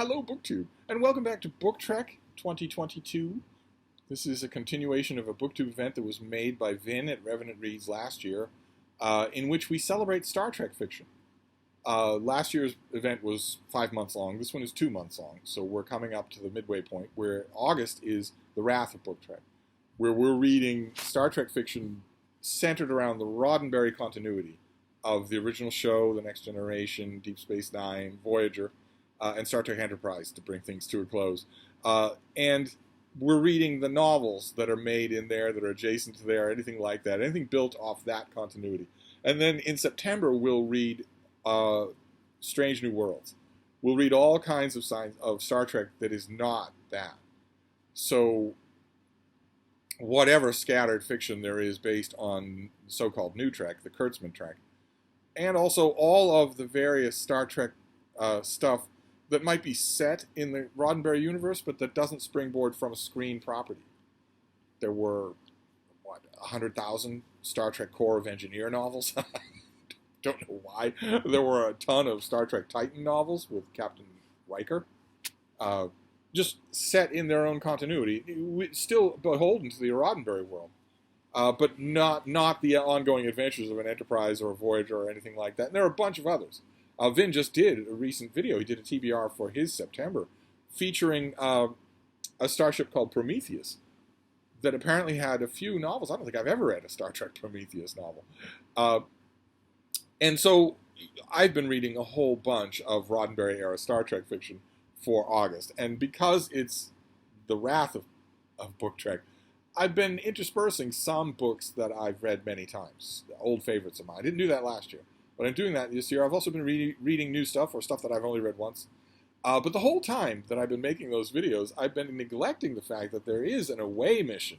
Hello, BookTube, and welcome back to Book Trek 2022. This is a continuation of a BookTube event that was made by Vin at Revenant Reads last year, in which we celebrate Star Trek fiction. Last year's event was 5 months long. This one is 2 months long, so we're coming up to the midway point, where August is The Wrath of Book Trek, where we're reading Star Trek fiction centered around the Roddenberry continuity of the original show, The Next Generation, Deep Space Nine, Voyager, and Star Trek Enterprise to bring things to a close. And we're reading the novels that are made in there, that are adjacent to there, anything like that, anything built off that continuity. And then in September, we'll read Strange New Worlds. We'll read all kinds of signs of Star Trek that is not that. So whatever scattered fiction there is based on so-called New Trek, the Kurtzman Trek, and also all of the various Star Trek stuff that might be set in the Roddenberry universe, but that doesn't springboard from a screen property. There were, 100,000 Star Trek Corps of Engineer novels? Don't know why. There were a ton of Star Trek Titan novels with Captain Riker, just set in their own continuity, still beholden to the Roddenberry world, but not the ongoing adventures of an Enterprise or a Voyager or anything like that. And there are a bunch of others. Vin just did a recent video. He did a TBR for his September featuring a starship called Prometheus that apparently had a few novels. I don't think I've ever read a Star Trek Prometheus novel. And so I've been reading a whole bunch of Roddenberry-era Star Trek fiction for August. And because it's the wrath of Book Trek, I've been interspersing some books that I've read many times, old favorites of mine. I didn't do that last year. But I'm doing that this year. I've also been reading new stuff, or stuff that I've only read once. But the whole time that I've been making those videos, I've been neglecting the fact that there is an away mission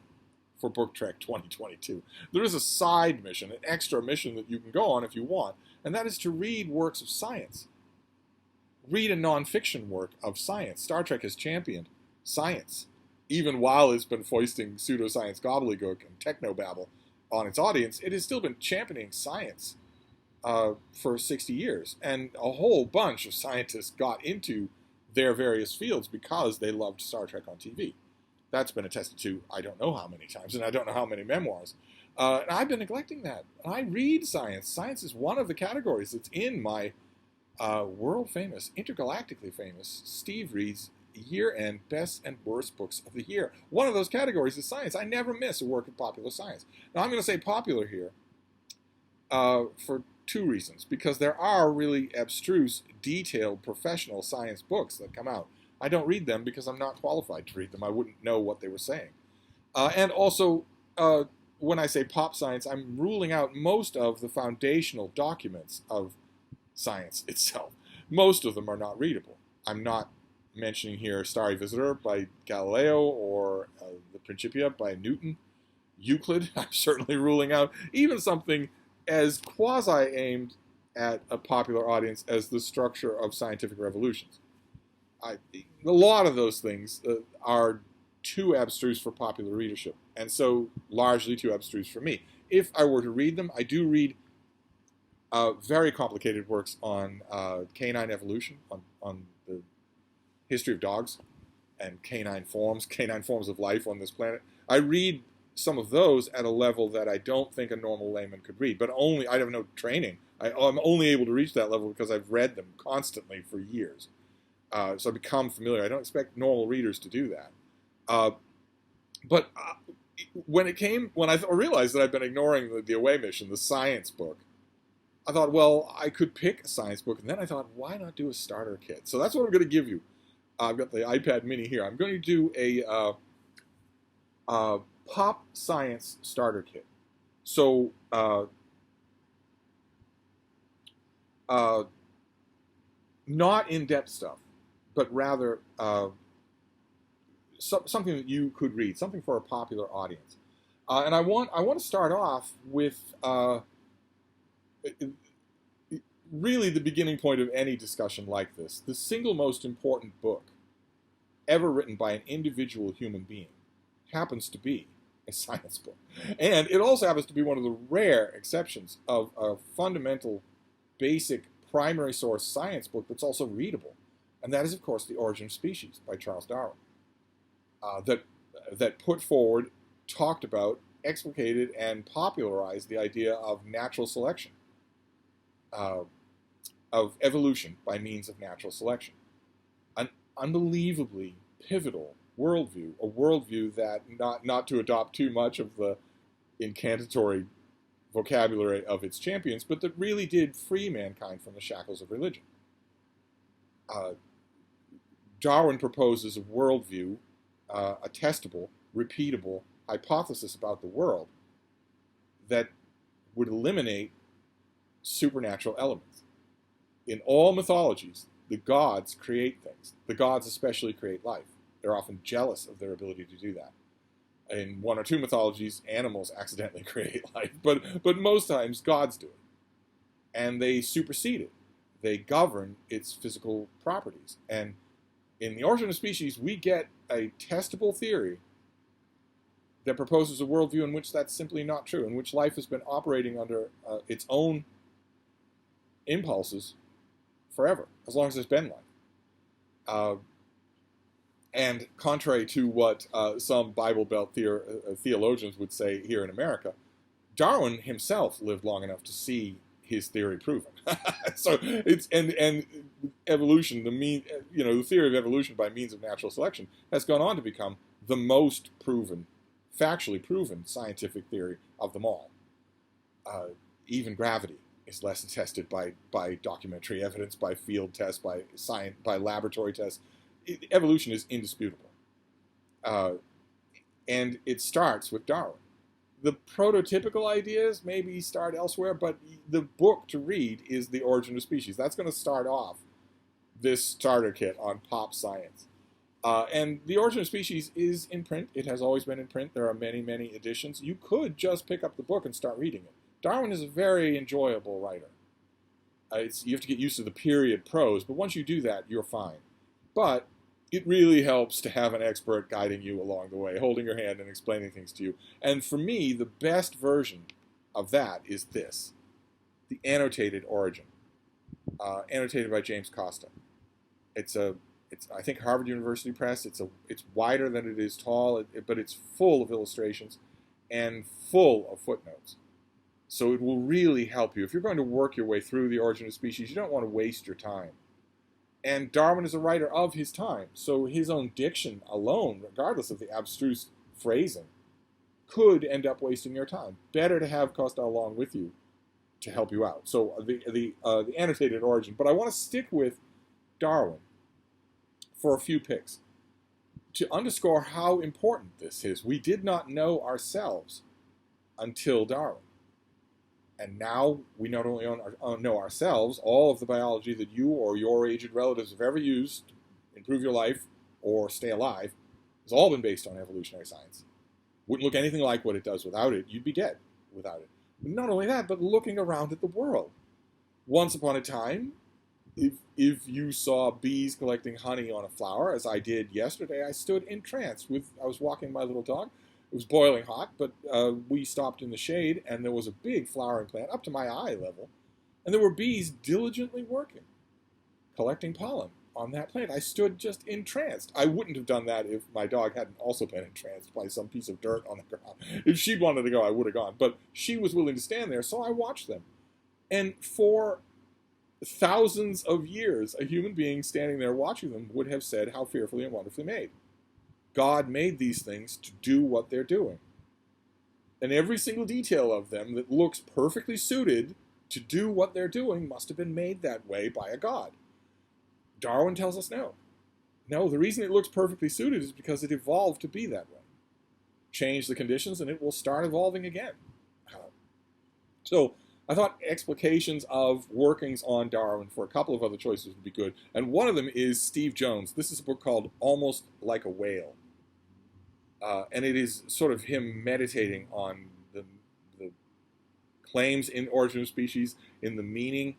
for Book Trek 2022. There is a side mission, an extra mission that you can go on if you want, and that is to read works of science. Read a nonfiction work of science. Star Trek has championed science, even while it's been foisting pseudoscience gobbledygook and technobabble on its audience. It has still been championing science for 60 years. And a whole bunch of scientists got into their various fields because they loved Star Trek on TV. That's been attested to I don't know how many times, and I don't know how many memoirs. And I've been neglecting that. I read science. Science is one of the categories that's in my world-famous, intergalactically famous Steve Reed's year-end best and worst books of the year. One of those categories is science. I never miss a work of popular science. Now, I'm going to say popular here for two reasons. Because there are really abstruse, detailed, professional science books that come out. I don't read them because I'm not qualified to read them. I wouldn't know what they were saying. And also, when I say pop science, I'm ruling out most of the foundational documents of science itself. Most of them are not readable. I'm not mentioning here Starry Visitor by Galileo or the Principia by Newton. Euclid, I'm certainly ruling out. Even something as quasi-aimed at a popular audience as the structure of scientific revolutions. A lot of those things are too abstruse for popular readership, and so largely too abstruse for me. If I were to read them, I do read very complicated works on canine evolution, on the history of dogs, and canine forms of life on this planet. I read some of those at a level that I don't think a normal layman could read. But I have no training. I'm only able to reach that level because I've read them constantly for years. So I've become familiar. I don't expect normal readers to do that. But when I realized that I'd been ignoring the away mission, the science book, I thought, well, I could pick a science book. And then I thought, why not do a starter kit? So that's what I'm going to give you. I've got the iPad mini here. I'm going to do a pop science starter kit. So, not in-depth stuff, but rather something that you could read, something for a popular audience. And I want to start off with really the beginning point of any discussion like this. The single most important book ever written by an individual human being happens to be a science book. And it also happens to be one of the rare exceptions of a fundamental, basic, primary source science book that's also readable. And that is, of course, The Origin of Species by Charles Darwin, that put forward, talked about, explicated, and popularized the idea of natural selection, uh, of evolution by means of natural selection. An unbelievably pivotal worldview, a worldview that, not to adopt too much of the incantatory vocabulary of its champions, but that really did free mankind from the shackles of religion. Uh, Darwin proposes a worldview, a testable, repeatable hypothesis about the world that would eliminate supernatural elements. In all mythologies, the gods create things. The gods especially create life. They're often jealous of their ability to do that. In one or two mythologies, animals accidentally create life, but most times gods do it. And they supersede it. They govern its physical properties. And in The Origin of Species, we get a testable theory that proposes a worldview in which that's simply not true, in which life has been operating under its own impulses forever, as long as there's been life. And contrary to what some Bible Belt theologians would say here in America, Darwin himself lived long enough to see his theory proven. So it's and evolution, the theory of evolution by means of natural selection has gone on to become the most proven, factually proven scientific theory of them all. Even gravity is less tested by documentary evidence, by field tests, by science, by laboratory tests. Evolution is indisputable. And it starts with Darwin. The prototypical ideas maybe start elsewhere, but the book to read is The Origin of Species. That's going to start off this starter kit on pop science. And The Origin of Species is in print. It has always been in print. There are many, many editions. You could just pick up the book and start reading it. Darwin is a very enjoyable writer. You have to get used to the period prose, but once you do that, you're fine. But it really helps to have an expert guiding you along the way, holding your hand and explaining things to you. And for me, the best version of that is this, the annotated Origin, annotated by James Costa. It's I think Harvard University Press. It's wider than it is tall, but it's full of illustrations and full of footnotes. So it will really help you. If you're going to work your way through The Origin of Species, you don't want to waste your time. And Darwin is a writer of his time, so his own diction alone, regardless of the abstruse phrasing, could end up wasting your time. Better to have Costa along with you to help you out. So the annotated Origin. But I want to stick with Darwin for a few picks to underscore how important this is. We did not know ourselves until Darwin. And now we not only know ourselves, all of the biology that you or your aged relatives have ever used to improve your life or stay alive has all been based on evolutionary science. Wouldn't look anything like what it does without it. You'd be dead without it. Not only that, but looking around at the world. Once upon a time, if you saw bees collecting honey on a flower, as I did yesterday, I stood entranced. I was walking my little dog. It was boiling hot, but we stopped in the shade, and there was a big flowering plant up to my eye level, and there were bees diligently working, collecting pollen on that plant. I stood just entranced. I wouldn't have done that if my dog hadn't also been entranced by some piece of dirt on the ground. If she'd wanted to go, I would have gone, but she was willing to stand there, so I watched them. And for thousands of years, a human being standing there watching them would have said how fearfully and wonderfully made. God made these things to do what they're doing. And every single detail of them that looks perfectly suited to do what they're doing must have been made that way by a God. Darwin tells us no. No, the reason it looks perfectly suited is because it evolved to be that way. Change the conditions and it will start evolving again. So I thought explications of workings on Darwin for a couple of other choices would be good. And one of them is Steve Jones. This is a book called Almost Like a Whale. And it is sort of him meditating on the claims in Origin of Species, in the meaning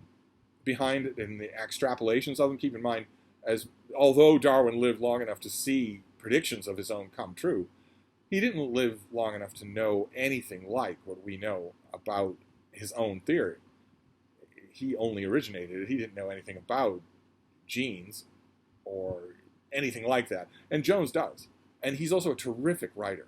behind it, and the extrapolations of them. Keep in mind, although Darwin lived long enough to see predictions of his own come true, he didn't live long enough to know anything like what we know about his own theory. He only originated it. He didn't know anything about genes. or anything like that. And Jones does. And he's also a terrific writer.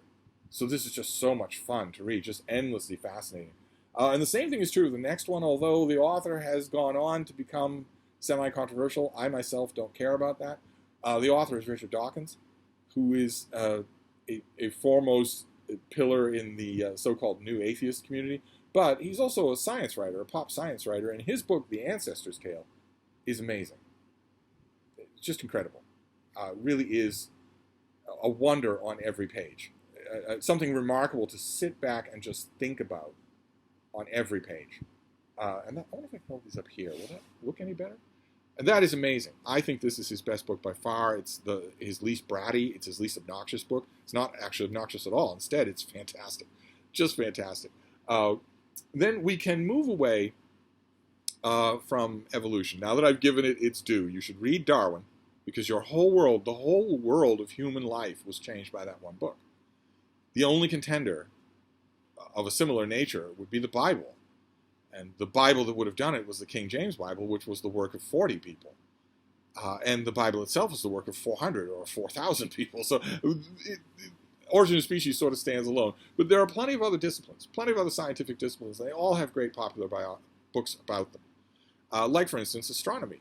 So this is just so much fun to read, just endlessly fascinating. And the same thing is true of the next one, although the author has gone on to become semi-controversial. I myself don't care about that. The author is Richard Dawkins, who is a foremost pillar in the so-called new atheist community. But he's also a science writer, a pop science writer, and his book, The Ancestors Tale, is amazing. It's just incredible. Really is a wonder on every page. Something remarkable to sit back and just think about on every page. And I wonder if I can hold these up here. Will that look any better? And that is amazing. I think this is his best book by far. It's his least bratty. It's his least obnoxious book. It's not actually obnoxious at all. Instead, it's fantastic. Just fantastic. Then we can move away from evolution. Now that I've given it its due, you should read Darwin, because your whole world, the whole world of human life was changed by that one book. The only contender of a similar nature would be the Bible. And the Bible that would have done it was the King James Bible, which was the work of 40 people. And the Bible itself is the work of 400 or 4,000 people. So Origin of Species sort of stands alone. But there are plenty of other disciplines, plenty of other scientific disciplines. They all have great popular books about them. Like, for instance, astronomy.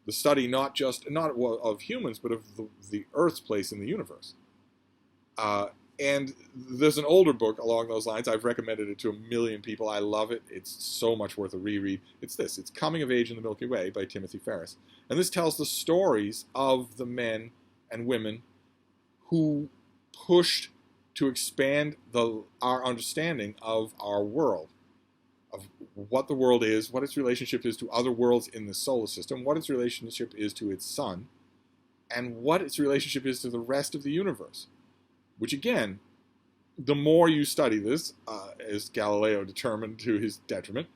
The study not of humans, but of the Earth's place in the universe. And there's an older book along those lines. I've recommended it to 1 million people. I love it. It's so much worth a reread. It's Coming of Age in the Milky Way by Timothy Ferris. And this tells the stories of the men and women who pushed to expand our understanding of our world, of what the world is, what its relationship is to other worlds in the solar system, what its relationship is to its sun, and what its relationship is to the rest of the universe. Which, again, the more you study this, as Galileo determined to his detriment,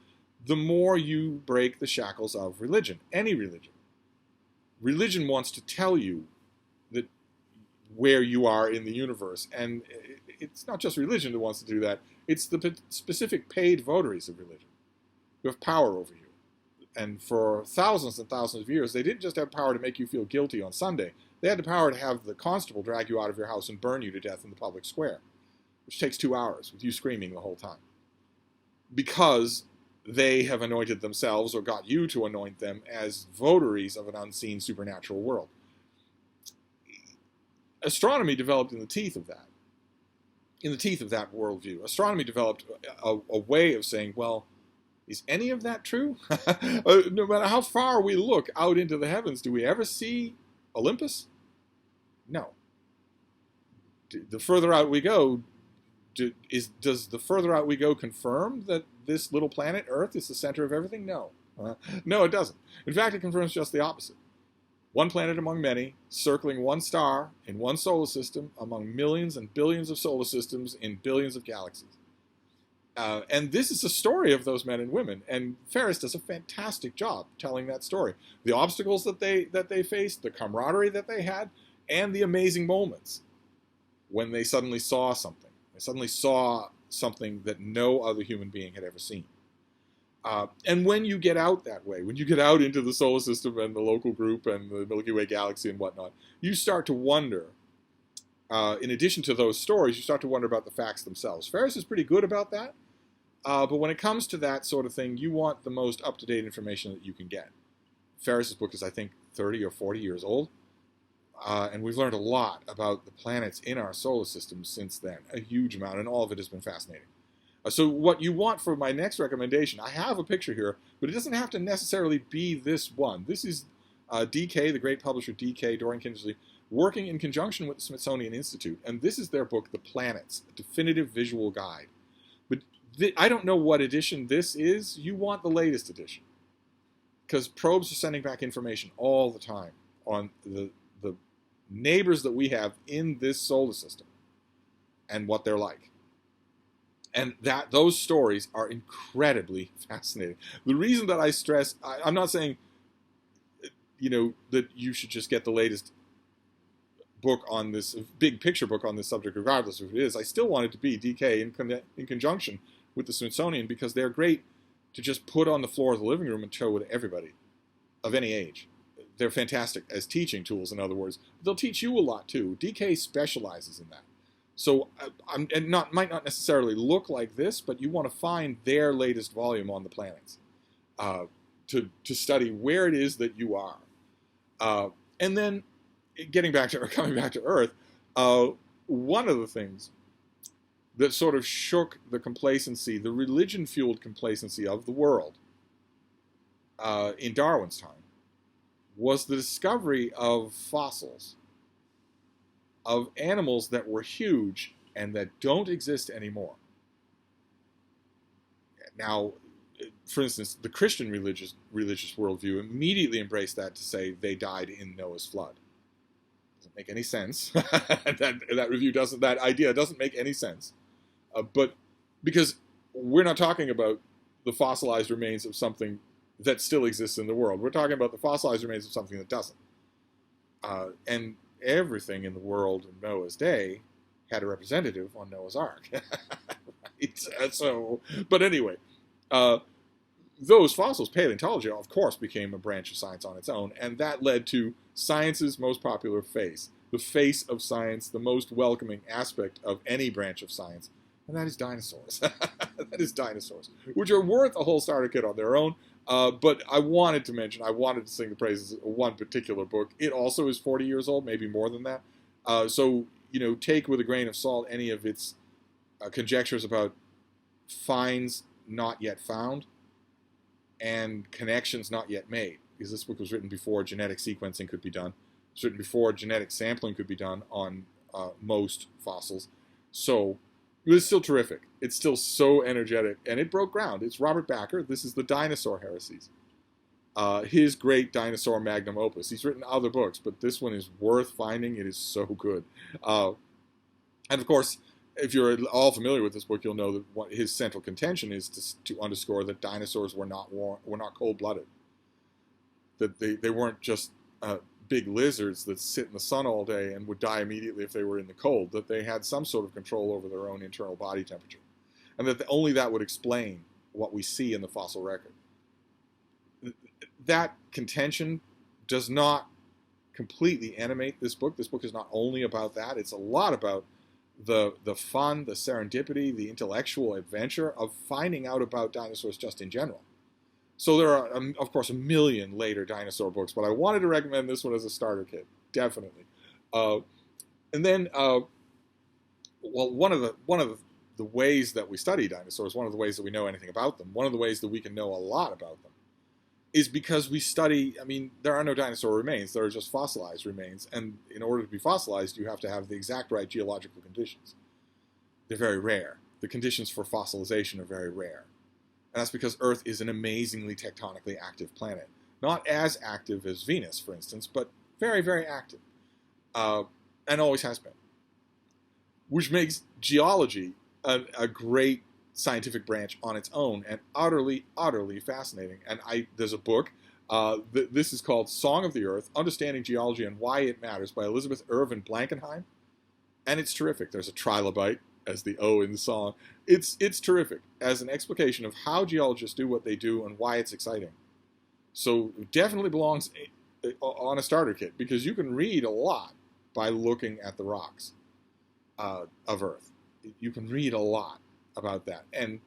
the more you break the shackles of religion, any religion. Religion wants to tell you that where you are in the universe, and it's not just religion that wants to do that, it's the specific paid votaries of religion who have power over you. And for thousands and thousands of years, they didn't just have power to make you feel guilty on Sunday. They had the power to have the constable drag you out of your house and burn you to death in the public square, which takes 2 hours with you screaming the whole time. Because they have anointed themselves or got you to anoint them as votaries of an unseen supernatural world. Astronomy developed in the teeth of that. In the teeth of that worldview. Astronomy developed a way of saying, well, is any of that true? No matter how far we look out into the heavens, do we ever see Olympus? No. The further out we go, does the further out we go confirm that this little planet, Earth, is the center of everything? No. No, it doesn't. In fact, it confirms just the opposite. One planet among many, circling one star in one solar system among millions and billions of solar systems in billions of galaxies. And this is the story of those men and women, and Ferris does a fantastic job telling that story. The obstacles that they faced, the camaraderie that they had, and the amazing moments when they suddenly saw something. They suddenly saw something that no other human being had ever seen. And when you get out that way, when you get out into the solar system and the local group and the Milky Way galaxy and whatnot, you start to wonder, in addition to those stories, you start to wonder about the facts themselves. Ferris is pretty good about that. But when it comes to that sort of thing, you want the most up-to-date information that you can get. Ferris's book is, I think, 30 or 40 years old. And we've learned a lot about the planets in our solar system since then. A huge amount, and all of it has been fascinating. So what you want for my next recommendation, I have a picture here, but it doesn't have to necessarily be this one. This is DK, the great publisher DK, Dorian Kindersley, working in conjunction with the Smithsonian Institute. And this is their book, The Planets, a Definitive Visual Guide. But I don't know what edition this is. You want the latest edition. Because probes are sending back information all the time on the neighbors that we have in this solar system and what they're like. And those stories are incredibly fascinating. The reason that I stress, I'm not saying, that you should just get the latest book on this, big picture book on this subject, regardless of who it is. I still want it to be DK in conjunction with the Smithsonian, because they're great to just put on the floor of the living room and show with everybody of any age. they're fantastic as teaching tools, in other words. They'll teach you a lot, too. DK specializes in that. So, might not necessarily look like this, but you want to find their latest volume on the planets to study where it is that you are. And then, coming back to Earth, one of the things that sort of shook the complacency, the religion-fueled complacency of the world in Darwin's time, was the discovery of fossils of animals that were huge and that don't exist anymore. Now, for instance, the Christian religious worldview immediately embraced that to say they died in Noah's flood. Doesn't make any sense. That idea doesn't make any sense. But because we're not talking about the fossilized remains of something that still exists in the world. We're talking about the fossilized remains of something that doesn't. And everything in the world in Noah's day had a representative on Noah's Ark. Right? But anyway, those fossils, paleontology, of course, became a branch of science on its own, and that led to science's most popular face, the face of science, the most welcoming aspect of any branch of science, and that is dinosaurs. That is dinosaurs, which are worth a whole starter kit on their own. But I wanted to sing the praises of one particular book. It also is 40 years old, maybe more than that. So, take with a grain of salt any of its conjectures about finds not yet found and connections not yet made. Because this book was written before genetic sequencing could be done. It was written before genetic sampling could be done on most fossils. So, it was still terrific. It's still so energetic, and it broke ground. It's Robert Bakker. This is the Dinosaur Heresies. His great dinosaur magnum opus. He's written other books, but this one is worth finding. It is so good. And of course, if you're all familiar with this book, you'll know that his central contention is to underscore that dinosaurs were not cold-blooded. That they weren't just big lizards that sit in the sun all day and would die immediately if they were in the cold, that they had some sort of control over their own internal body temperature. And that only that would explain what we see in the fossil record. That contention does not completely animate this book. This book is not only about that, it's a lot about the fun, the serendipity, the intellectual adventure of finding out about dinosaurs just in general. So there are, of course, a million later dinosaur books, but I wanted to recommend this one as a starter kit, definitely. And then, one of the ways that we study dinosaurs, one of the ways that we know anything about them, one of the ways that we can know a lot about them, is because we study. There are no dinosaur remains; there are just fossilized remains, and in order to be fossilized, you have to have the exact right geological conditions. They're very rare. The conditions for fossilization are very rare. And that's because Earth is an amazingly tectonically active planet. Not as active as Venus, for instance, but very, very active. And always has been. Which makes geology a great scientific branch on its own and utterly, utterly fascinating. And there's a book. This is called Song of the Earth, Understanding Geology and Why It Matters by Elizabeth Irvin Blankenheim. And it's terrific. There's a trilobite as the O in the song. It's terrific as an explication of how geologists do what they do and why it's exciting. So it definitely belongs on a starter kit because you can read a lot by looking at the rocks of Earth. You can read a lot about that. And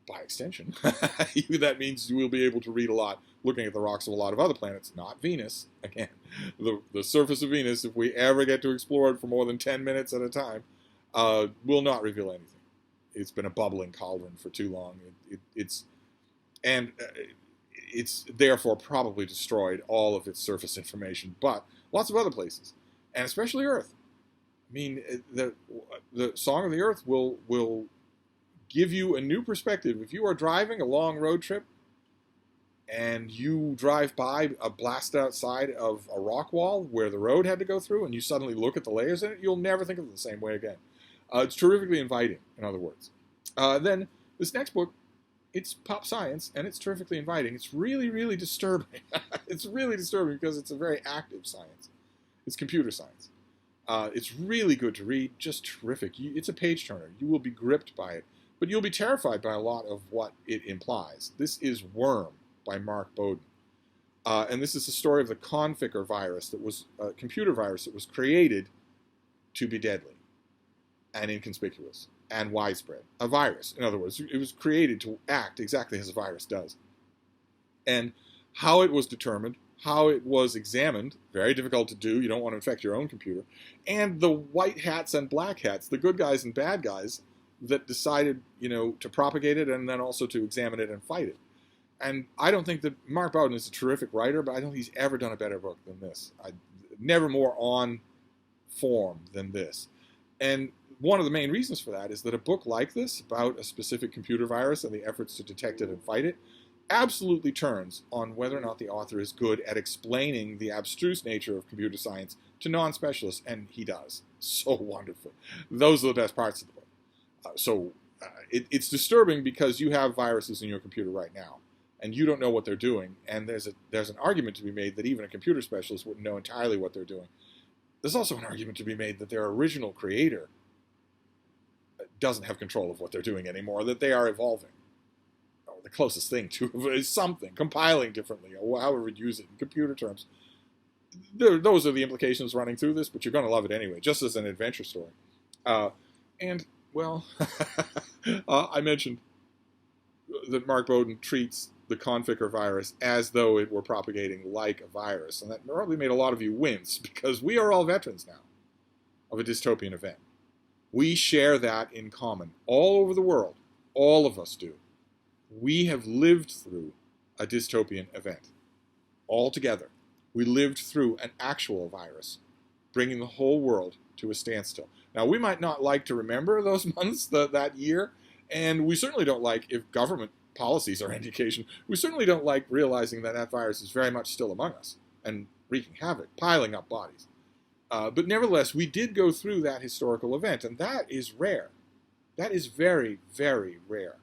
by extension, that means you will be able to read a lot looking at the rocks of a lot of other planets, not Venus. Again, the surface of Venus, if we ever get to explore it for more than 10 minutes at a time, will not reveal anything. It's been a bubbling cauldron for too long. It's therefore probably destroyed all of its surface information, but lots of other places, and especially Earth. The Song of the Earth will give you a new perspective. If you are driving a long road trip and you drive by a blasted out side of a rock wall where the road had to go through and you suddenly look at the layers in it, you'll never think of it the same way again. It's terrifically inviting, in other words. Then this next book, it's pop science, and it's terrifically inviting. It's really, really disturbing. It's really disturbing because it's a very active science. It's computer science. It's really good to read, just terrific. It's a page-turner. You will be gripped by it, but you'll be terrified by a lot of what it implies. This is Worm by Mark Bowden. And this is the story of the Conficker virus, that was a computer virus that was created to be deadly and inconspicuous and widespread. A virus, in other words, it was created to act exactly as a virus does. And how it was determined, how it was examined, very difficult to do. You don't want to infect your own computer. And the white hats and black hats, the good guys and bad guys that decided, to propagate it and then also to examine it and fight it. And I don't think that Mark Bowden is a terrific writer, but I don't think he's ever done a better book than this. Never more on form than this. And one of the main reasons for that is that a book like this, about a specific computer virus and the efforts to detect it and fight it, absolutely turns on whether or not the author is good at explaining the abstruse nature of computer science to non-specialists, and he does so wonderfully. Those are the best parts of the book. It's disturbing because you have viruses in your computer right now, and you don't know what they're doing, and there's an argument to be made that even a computer specialist wouldn't know entirely what they're doing. There's also an argument to be made that their original creator doesn't have control of what they're doing anymore, that they are evolving. The closest thing to is something, compiling differently, or however we'd use it in computer terms. Those are the implications running through this, but you're going to love it anyway, just as an adventure story. I mentioned that Mark Bowden treats the Conficker virus as though it were propagating like a virus, and that probably made a lot of you wince, because we are all veterans now of a dystopian event. We share that in common. All over the world, all of us do. We have lived through a dystopian event. All together. We lived through an actual virus, bringing the whole world to a standstill. Now, we might not like to remember those months, that year, and we certainly don't like, if government policies are indication, we certainly don't like realizing that that virus is very much still among us and wreaking havoc, piling up bodies. But nevertheless, we did go through that historical event, and that is rare. That is very, very rare.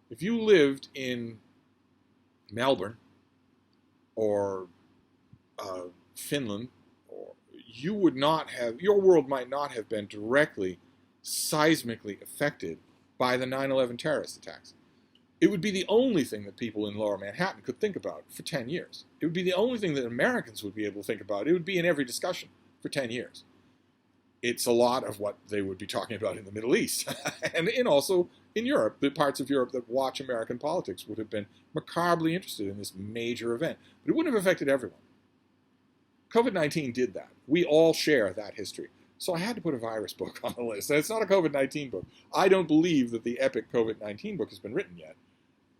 If you lived in Melbourne or Finland, your world might not have been directly, seismically affected by the 9/11 terrorist attacks. It would be the only thing that people in Lower Manhattan could think about for 10 years. It would be the only thing that Americans would be able to think about. It would be in every discussion for 10 years. It's a lot of what they would be talking about in the Middle East and also in Europe. The parts of Europe that watch American politics would have been macabrely interested in this major event. But it wouldn't have affected everyone. COVID-19 did that. We all share that history. So I had to put a virus book on the list. And it's not a COVID-19 book. I don't believe that the epic COVID-19 book has been written yet.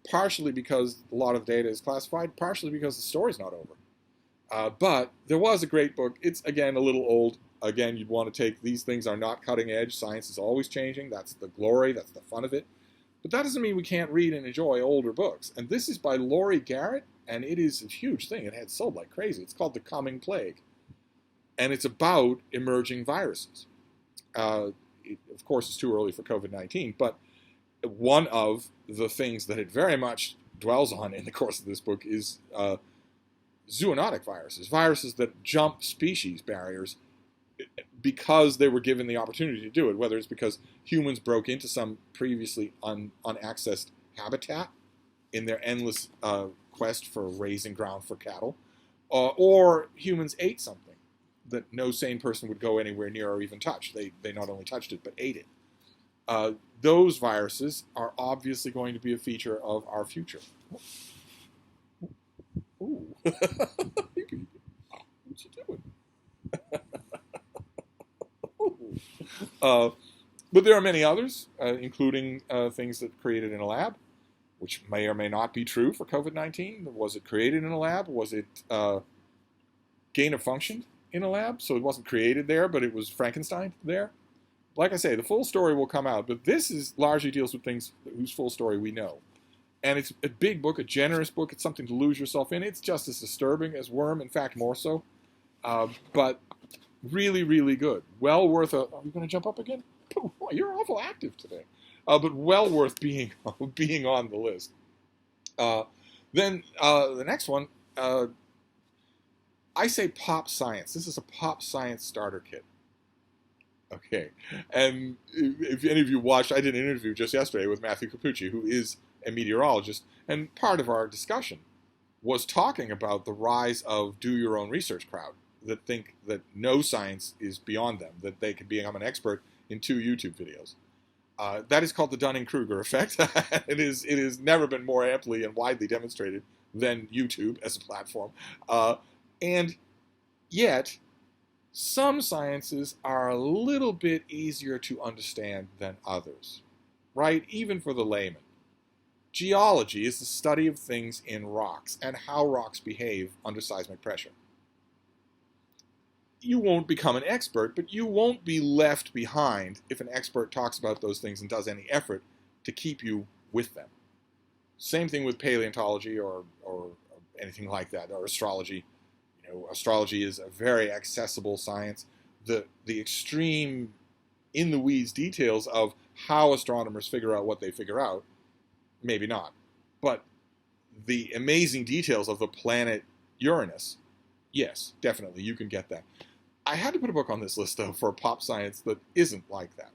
Partially because a lot of the data is classified, partially because the story's not over. But there was a great book. It's, again, a little old. Again, you'd want to take, these things are not cutting edge. Science is always changing. That's the glory. That's the fun of it. But that doesn't mean we can't read and enjoy older books. And this is by Laurie Garrett, and it is a huge thing. It had sold like crazy. It's called The Coming Plague. And it's about emerging viruses. Of course, it's too early for COVID-19, but one of the things that it very much dwells on in the course of this book is zoonotic viruses, viruses that jump species barriers because they were given the opportunity to do it, whether it's because humans broke into some previously unaccessed habitat in their endless quest for raising ground for cattle, or humans ate something that no sane person would go anywhere near or even touch. They not only touched it, but ate it. Those viruses are obviously going to be a feature of our future. Ooh. What you doing? But there are many others, including things that created in a lab, which may or may not be true for COVID-19. Was it created in a lab? Was it gain of function in a lab? So it wasn't created there, but it was Frankenstein there. Like I say, the full story will come out, but this is largely deals with things whose full story we know. And it's a big book, a generous book. It's something to lose yourself in. It's just as disturbing as Worm, in fact, more so. But really, really good. Well worth a... Are you going to jump up again? Oh, you're awful active today. But well worth being on the list. Then the next one, I say pop science. This is a pop science starter kit. Okay. And if any of you watched, I did an interview just yesterday with Matthew Capucci, who is a meteorologist, and part of our discussion was talking about the rise of do-your-own-research crowd that think that no science is beyond them, that they can become an expert in 2 YouTube videos. That is called the Dunning-Kruger effect. It has never been more amply and widely demonstrated than YouTube as a platform. And yet, some sciences are a little bit easier to understand than others, right? Even for the layman. Geology is the study of things in rocks and how rocks behave under seismic pressure. You won't become an expert, but you won't be left behind if an expert talks about those things and does any effort to keep you with them. Same thing with paleontology or anything like that, or astrology. You know, astrology is a very accessible science. The extreme in-the-weeds details of how astronomers figure out what they figure out, maybe not. But the amazing details of the planet Uranus, yes, definitely, you can get that. I had to put a book on this list, though, for pop science that isn't like that.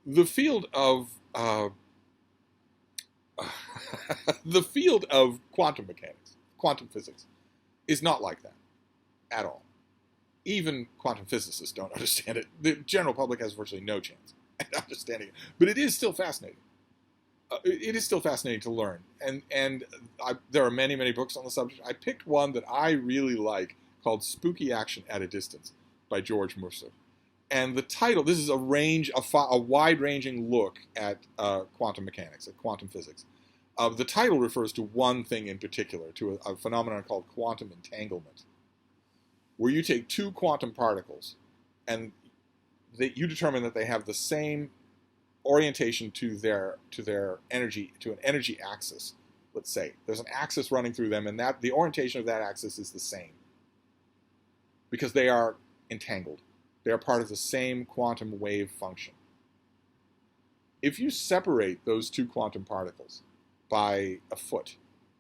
The field of the field of quantum mechanics, quantum physics, is not like that at all. Even quantum physicists don't understand it. The general public has virtually no chance at understanding it. But it is still fascinating. It is still fascinating to learn. And there are many, many books on the subject. I picked one that I really like called Spooky Action at a Distance by George Mercer. And the title, this is a wide-ranging look at quantum mechanics, at quantum physics. The title refers to one thing in particular, to a phenomenon called quantum entanglement, where you take 2 quantum particles and you determine that they have the same orientation to their energy, to an energy axis. Let's say there's an axis running through them, and that the orientation of that axis is the same because they are entangled. They are part of the same quantum wave function. If you separate those 2 quantum particles by a foot,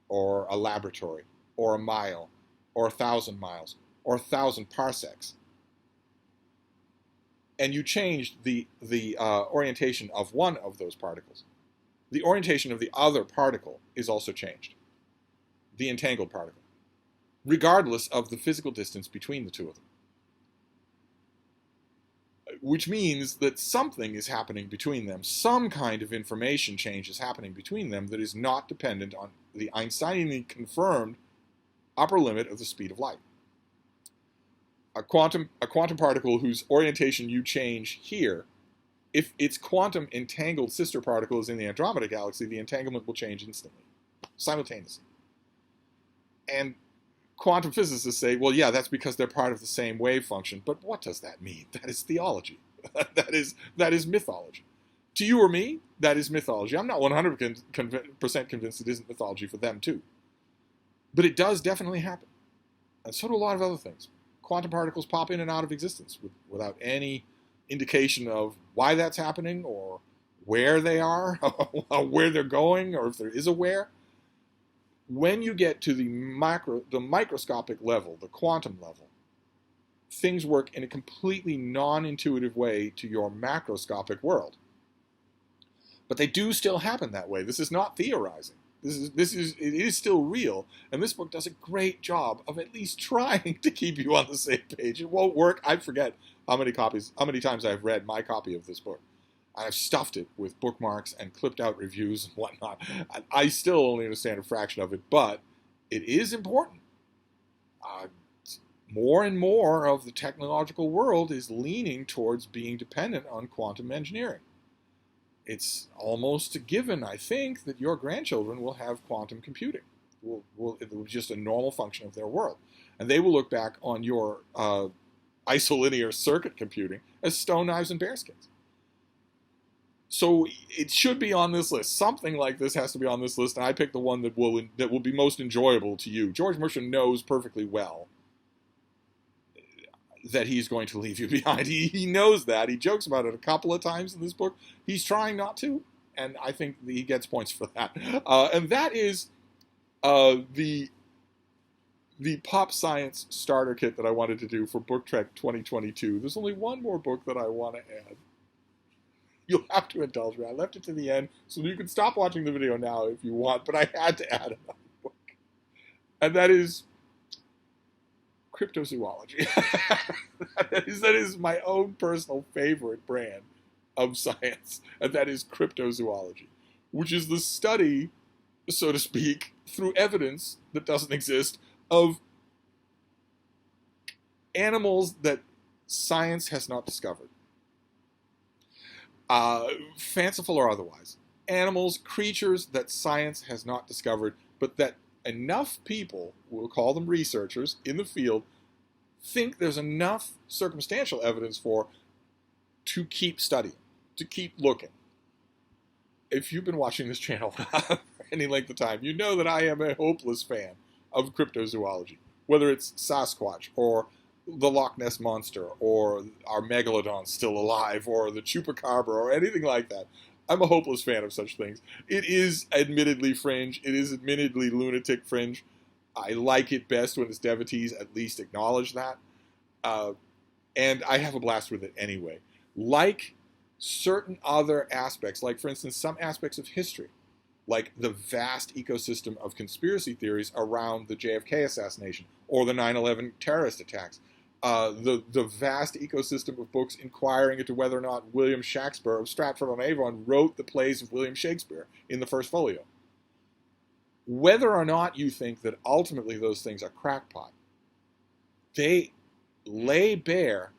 or a laboratory, or a mile, or 1,000 miles, or 1,000 parsecs, and you change the orientation of one of those particles, the orientation of the other particle is also changed, the entangled particle, regardless of the physical distance between the 2 of them. Which means that something is happening between them. Some kind of information change is happening between them that is not dependent on the Einsteinian confirmed upper limit of the speed of light. A quantum particle whose orientation you change here, if its quantum entangled sister particle is in the Andromeda galaxy, the entanglement will change instantly, simultaneously. And quantum physicists say, well, yeah, that's because they're part of the same wave function. But what does that mean? That is theology. that is mythology. To you or me, that is mythology. I'm not 100% convinced it isn't mythology for them, too. But it does definitely happen. And so do a lot of other things. Quantum particles pop in and out of existence without any indication of why that's happening or where they are, or where they're going, or if there is a where. When you get to the microscopic level, the quantum level, things work in a completely non-intuitive way to your macroscopic world. But they do still happen that way. This is not theorizing. It is still real, and this book does a great job of at least trying to keep you on the same page. It won't work. I forget how many times I've read my copy of this book. I've stuffed it with bookmarks and clipped out reviews and whatnot. I still only understand a fraction of it, but it is important. More and more of the technological world is leaning towards being dependent on quantum engineering. It's almost a given, I think, that your grandchildren will have quantum computing. It will be just a normal function of their world. And they will look back on your isolinear circuit computing as stone knives and bearskins. So it should be on this list. Something like this has to be on this list, and I picked the one that will be most enjoyable to you. George Mercer knows perfectly well that he's going to leave you behind. He knows that. He jokes about it a couple of times in this book. He's trying not to, and I think he gets points for that. And that is the pop science starter kit that I wanted to do for Book Trek 2022. There's only one more book that I want to add. You'll have to indulge me. I left it to the end, so you can stop watching the video now if you want, but I had to add another book. and that is cryptozoology. that is my own personal favorite brand of science, and that is cryptozoology, which is the study, so to speak, through evidence that doesn't exist, of animals that science has not discovered. Fanciful or otherwise. Animals, creatures that science has not discovered, but that enough people, we'll call them researchers in the field, think there's enough circumstantial evidence for to keep studying, to keep looking. If you've been watching this channel for any length of time, you know that I am a hopeless fan of cryptozoology, whether it's Sasquatch or the Loch Ness Monster or our megalodon still alive or the chupacabra or anything like that. I'm a hopeless fan of such things. It is admittedly fringe. It is admittedly lunatic fringe. I like it best when its devotees at least acknowledge that. And I have a blast with it anyway. Like certain other aspects, like for instance, some aspects of history, like the vast ecosystem of conspiracy theories around the JFK assassination or the 9/11 terrorist attacks, the vast ecosystem of books inquiring into whether or not William Shakespeare of Stratford-on-Avon wrote the plays of William Shakespeare in the first folio. Whether or not you think that ultimately those things are crackpot, they lay bare,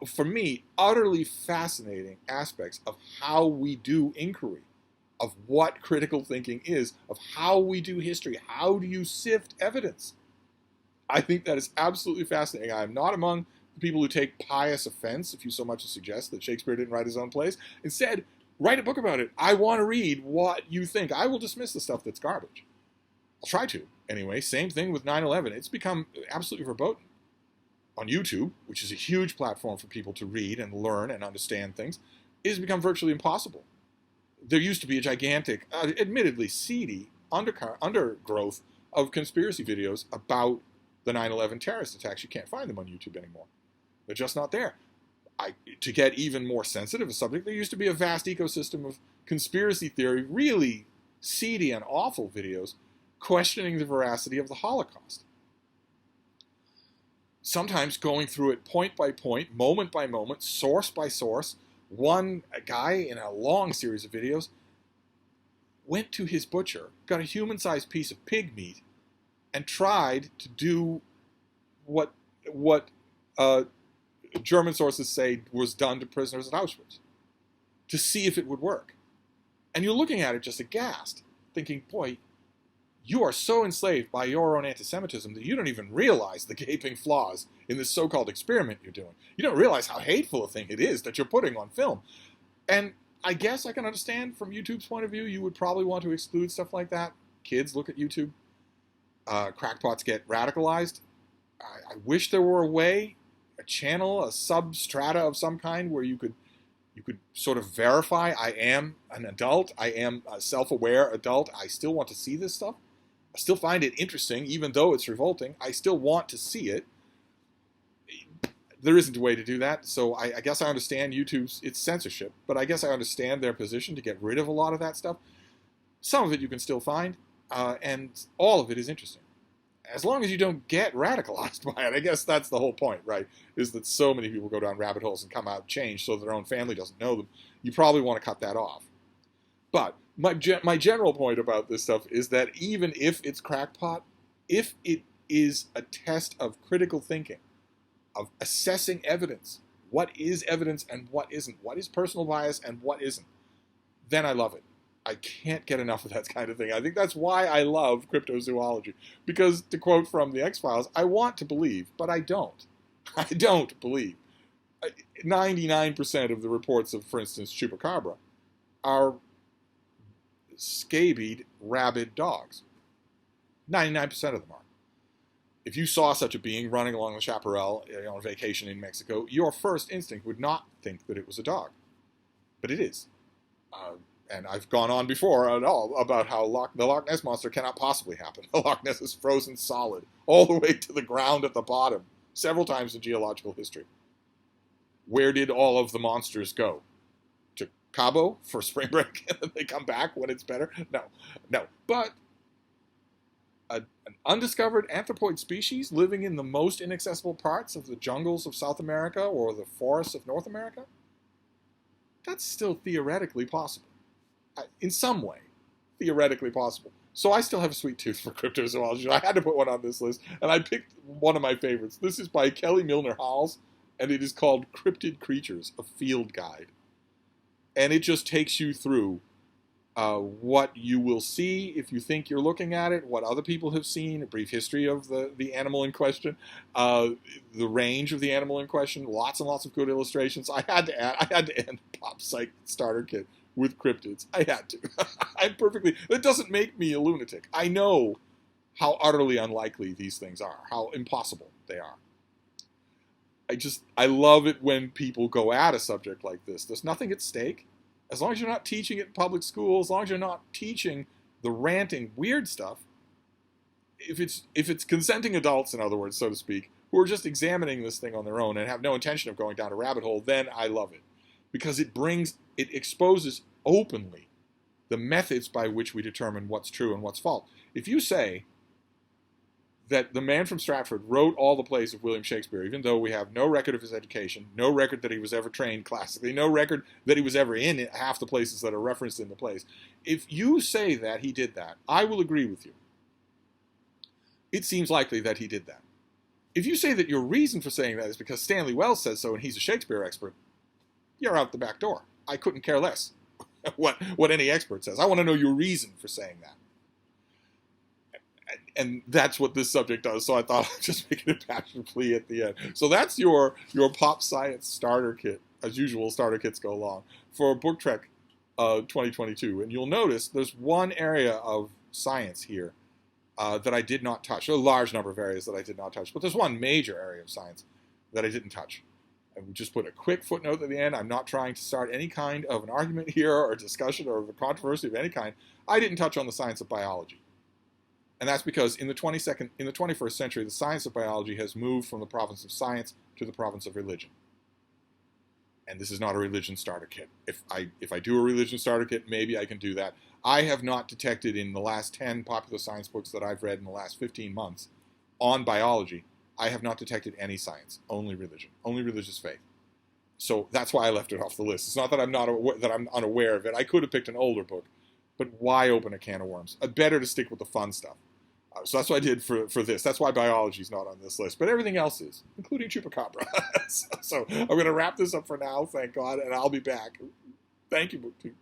for me, utterly fascinating aspects of how we do inquiry, of what critical thinking is, of how we do history. How do you sift evidence? I think that is absolutely fascinating. I am not among the people who take pious offense, if you so much as suggest that Shakespeare didn't write his own plays. Instead, write a book about it. I want to read what you think. I will dismiss the stuff that's garbage. I'll try to. Anyway, same thing with 9/11. It's become absolutely verboten. On YouTube, which is a huge platform for people to read and learn and understand things, it has become virtually impossible. There used to be a gigantic, admittedly seedy undergrowth of conspiracy videos about the 9/11 terrorist attacks. You can't find them on YouTube anymore. They're just not there. To get even more sensitive a subject, there used to be a vast ecosystem of conspiracy theory, really seedy and awful videos questioning the veracity of the Holocaust. Sometimes going through it point by point, moment by moment, source by source. One guy in a long series of videos went to his butcher, got a human-sized piece of pig meat, and tried to do what German sources say was done to prisoners at Auschwitz, to see if it would work. And you're looking at it just aghast, thinking, boy, you are so enslaved by your own anti-Semitism that you don't even realize the gaping flaws in this so-called experiment you're doing. You don't realize how hateful a thing it is that you're putting on film. And I guess I can understand from YouTube's point of view, you would probably want to exclude stuff like that. Kids look at YouTube. Crackpots get radicalized. I wish there were a way, a channel, a substrata of some kind where you could sort of verify I am an adult, I am a self-aware adult, I still want to see this stuff. I still find it interesting, even though it's revolting. I still want to see it. There isn't a way to do that, so I guess I understand YouTube's it's censorship, but I guess I understand their position to get rid of a lot of that stuff. Some of it you can still find, and all of it is interesting. As long as you don't get radicalized by it, I guess that's the whole point, right? Is that so many people go down rabbit holes and come out changed so their own family doesn't know them. You probably want to cut that off. But my general point about this stuff is that even if it's crackpot, if it is a test of critical thinking, of assessing evidence, what is evidence and what isn't, what is personal bias and what isn't, then I love it. I can't get enough of that kind of thing. I think that's why I love cryptozoology. Because, to quote from the X-Files, I want to believe, but I don't. I don't believe. 99% of the reports of, for instance, chupacabra are scabied, rabid dogs. 99% of them are. If you saw such a being running along the chaparral on vacation in Mexico, your first instinct would not think that it was a dog. But it is. And I've gone on before about how the Loch Ness Monster cannot possibly happen. The Loch Ness is frozen solid, all the way to the ground at the bottom, several times in geological history. Where did all of the monsters go? To Cabo for spring break, and then they come back when it's better? No. But an undiscovered anthropoid species living in the most inaccessible parts of the jungles of South America or the forests of North America? That's still theoretically possible. In some way, theoretically possible. So I still have a sweet tooth for cryptozoology. I had to put one on this list, and I picked one of my favorites. This is by Kelly Milner Howells, and it is called Cryptid Creatures, a Field Guide. And it just takes you through what you will see if you think you're looking at it, what other people have seen, a brief history of the animal in question, the range of the animal in question, lots and lots of good illustrations. I had to end Pop Psych Starter Kit with cryptids. I had to. That doesn't make me a lunatic. I know how utterly unlikely these things are, how impossible they are. I love it when people go at a subject like this. There's nothing at stake. As long as you're not teaching it in public school, as long as you're not teaching the ranting weird stuff, if it's consenting adults, in other words, so to speak, who are just examining this thing on their own and have no intention of going down a rabbit hole, then I love it. Because it exposes openly the methods by which we determine what's true and what's false. If you say that the man from Stratford wrote all the plays of William Shakespeare, even though we have no record of his education, no record that he was ever trained classically, no record that he was ever in half the places that are referenced in the plays. If you say that he did that, I will agree with you. It seems likely that he did that. If you say that your reason for saying that is because Stanley Wells says so and he's a Shakespeare expert, you're out the back door. I couldn't care less what any expert says. I want to know your reason for saying that. And that's what this subject does, so I thought I'd just make an impassioned plea at the end. So that's your pop science starter kit. As usual, starter kits go along for Book Trek 2022. And you'll notice there's one area of science here that I did not touch. There are a large number of areas that I did not touch, but there's one major area of science that I didn't touch. And we just put a quick footnote at the end. I'm not trying to start any kind of an argument here or a discussion or a controversy of any kind. I didn't touch on the science of biology. And that's because in the 21st century, the science of biology has moved from the province of science to the province of religion. And this is not a religion starter kit. If I do a religion starter kit, maybe I can do that. I have not detected in the last 10 popular science books that I've read in the last 15 months on biology, I have not detected any science, only religion, only religious faith. So that's why I left it off the list. It's not that I'm unaware of it. I could have picked an older book, but why open a can of worms? Better to stick with the fun stuff. So that's what I did for this. That's why biology is not on this list. But everything else is, including Chupacabra. So I'm going to wrap this up for now, thank God, and I'll be back. Thank you, BookTube.